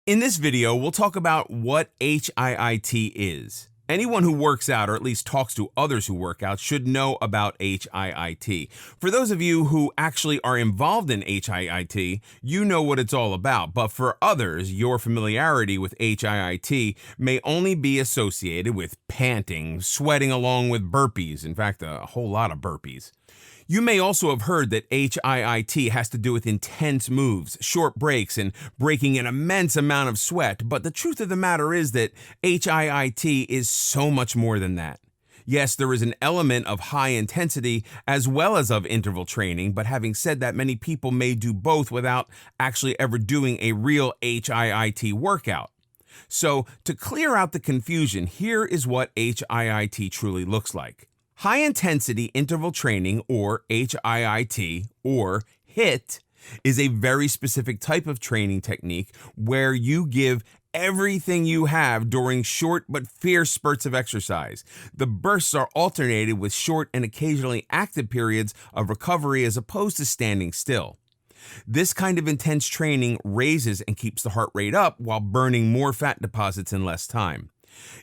In this video, we'll talk about what HIIT is. Anyone who works out, or at least talks to others who work out, should know about HIIT. For those of you who actually are involved in HIIT, you know what it's all about. But for others, your familiarity with HIIT may only be associated with panting, sweating along with burpees, in fact, a whole lot of burpees. You may also have heard that HIIT has to do with intense moves, short breaks, and breaking an immense amount of sweat, but the truth of the matter is that HIIT is so much more than that. Yes, there is an element of high intensity as well as of interval training, but having said that, many people may do both without actually ever doing a real HIIT workout. So, to clear out the confusion, here is what HIIT truly looks like. High-intensity interval training, or HIIT, or HIIT, is a very specific type of training technique where you give everything you have during short but fierce spurts of exercise. The bursts are alternated with short and occasionally active periods of recovery as opposed to standing still. This kind of intense training raises and keeps the heart rate up while burning more fat deposits in less time.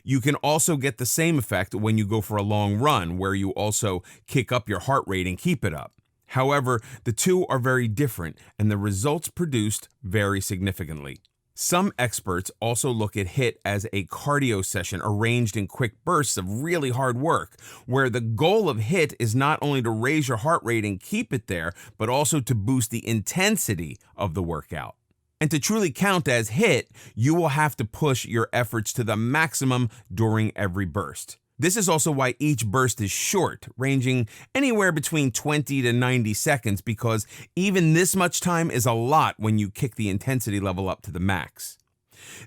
You can also get the same effect when you go for a long run, where you also kick up your heart rate and keep it up. However, the two are very different, and the results produced vary significantly. Some experts also look at HIIT as a cardio session arranged in quick bursts of really hard work, where the goal of HIIT is not only to raise your heart rate and keep it there, but also to boost the intensity of the workout. And to truly count as HIIT, you will have to push your efforts to the maximum during every burst. This is also why each burst is short, ranging anywhere between 20 to 90 seconds, because even this much time is a lot when you kick the intensity level up to the max.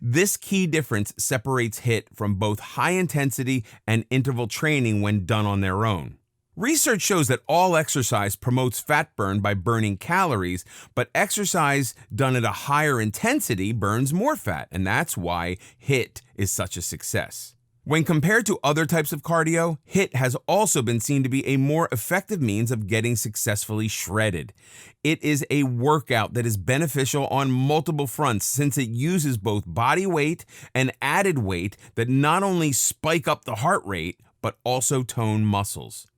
This key difference separates HIIT from both high intensity and interval training when done on their own. Research shows that all exercise promotes fat burn by burning calories, but exercise done at a higher intensity burns more fat, and that's why HIIT is such a success. When compared to other types of cardio, HIIT has also been seen to be a more effective means of getting successfully shredded. It is a workout that is beneficial on multiple fronts since it uses both body weight and added weight that not only spike up the heart rate, but also tone muscles.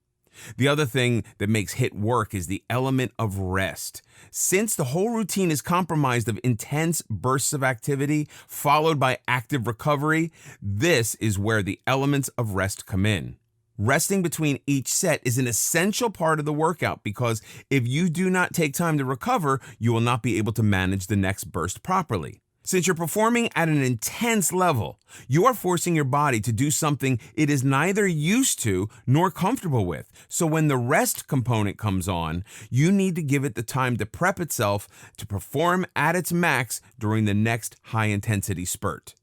The other thing that makes HIIT work is the element of rest. Since the whole routine is comprised of intense bursts of activity followed by active recovery, this is where the elements of rest come in. Resting between each set is an essential part of the workout because if you do not take time to recover, you will not be able to manage the next burst properly. Since you're performing at an intense level, you are forcing your body to do something it is neither used to nor comfortable with. So when the rest component comes on, you need to give it the time to prep itself to perform at its max during the next high-intensity spurt.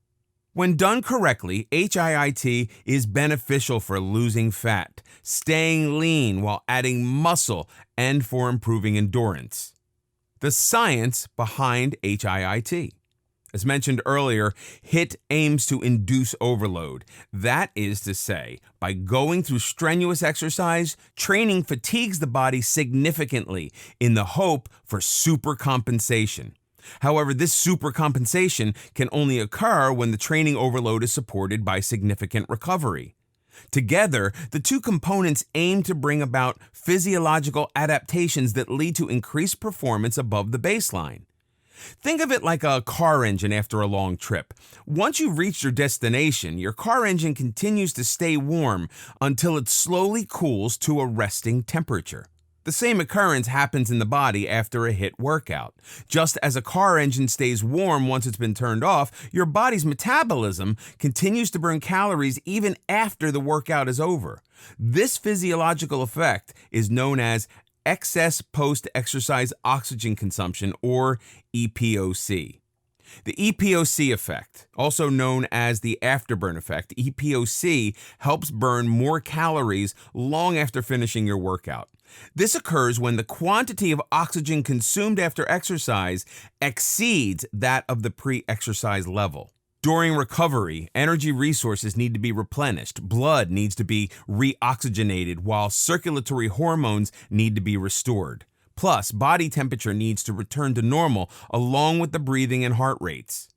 When done correctly, HIIT is beneficial for losing fat, staying lean while adding muscle, and for improving endurance. The science behind HIIT. As mentioned earlier, HIIT aims to induce overload. That is to say, by going through strenuous exercise, training fatigues the body significantly in the hope for supercompensation. However, this supercompensation can only occur when the training overload is supported by significant recovery. Together, the two components aim to bring about physiological adaptations that lead to increased performance above the baseline. Think of it like a car engine after a long trip. Once you've reached your destination, your car engine continues to stay warm until it slowly cools to a resting temperature. The same occurrence happens in the body after a HIIT workout. Just as a car engine stays warm once it's been turned off, your body's metabolism continues to burn calories even after the workout is over. This physiological effect is known as excess post-exercise oxygen consumption, or EPOC. The EPOC effect, also known as the afterburn effect, EPOC helps burn more calories long after finishing your workout. This occurs when the quantity of oxygen consumed after exercise exceeds that of the pre-exercise level. During recovery, energy resources need to be replenished, blood needs to be reoxygenated, while circulatory hormones need to be restored. Plus, body temperature needs to return to normal along with the breathing and heart rates.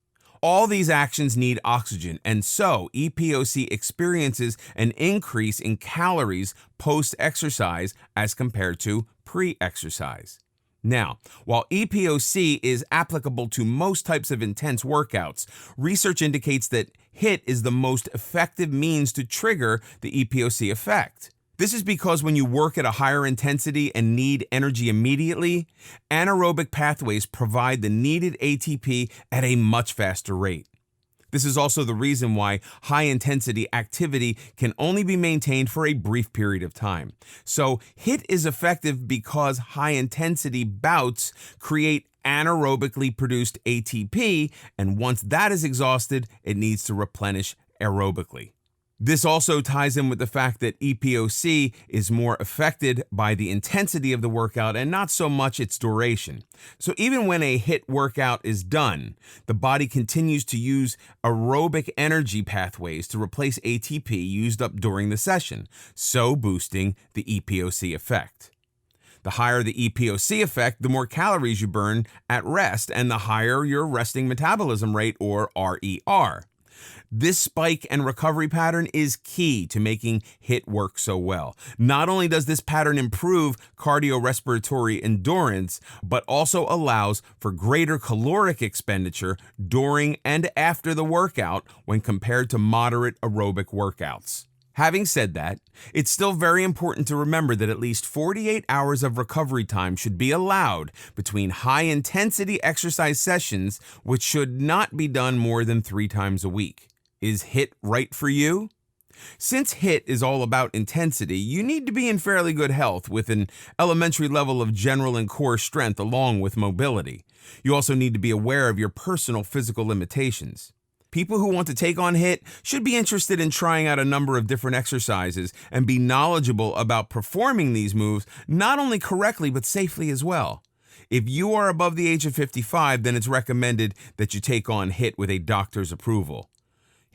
All these actions need oxygen, and so EPOC experiences an increase in calories post-exercise as compared to pre-exercise. Now, while EPOC is applicable to most types of intense workouts, research indicates that HIIT is the most effective means to trigger the EPOC effect. This is because when you work at a higher intensity and need energy immediately, anaerobic pathways provide the needed ATP at a much faster rate. This is also the reason why high-intensity activity can only be maintained for a brief period of time. So HIIT is effective because high-intensity bouts create anaerobically produced ATP, and once that is exhausted, it needs to replenish aerobically. This also ties in with the fact that EPOC is more affected by the intensity of the workout and not so much its duration. So even when a HIIT workout is done, the body continues to use aerobic energy pathways to replace ATP used up during the session, so boosting the EPOC effect. The higher the EPOC effect, the more calories you burn at rest, and the higher your resting metabolism rate, or RER. This spike and recovery pattern is key to making HIIT work so well. Not only does this pattern improve cardiorespiratory endurance, but also allows for greater caloric expenditure during and after the workout when compared to moderate aerobic workouts. Having said that, it's still very important to remember that at least 48 hours of recovery time should be allowed between high-intensity exercise sessions, which should not be done more than 3 times a week. Is HIIT right for you? Since HIIT is all about intensity, you need to be in fairly good health with an elementary level of general and core strength along with mobility. You also need to be aware of your personal physical limitations. People who want to take on HIIT should be interested in trying out a number of different exercises and be knowledgeable about performing these moves not only correctly but safely as well. If you are above the age of 55, then it's recommended that you take on HIIT with a doctor's approval.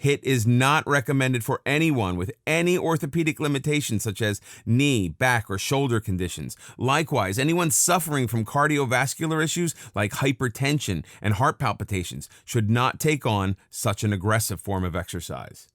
HIIT is not recommended for anyone with any orthopedic limitations such as knee, back, or shoulder conditions. Likewise, anyone suffering from cardiovascular issues like hypertension and heart palpitations should not take on such an aggressive form of exercise.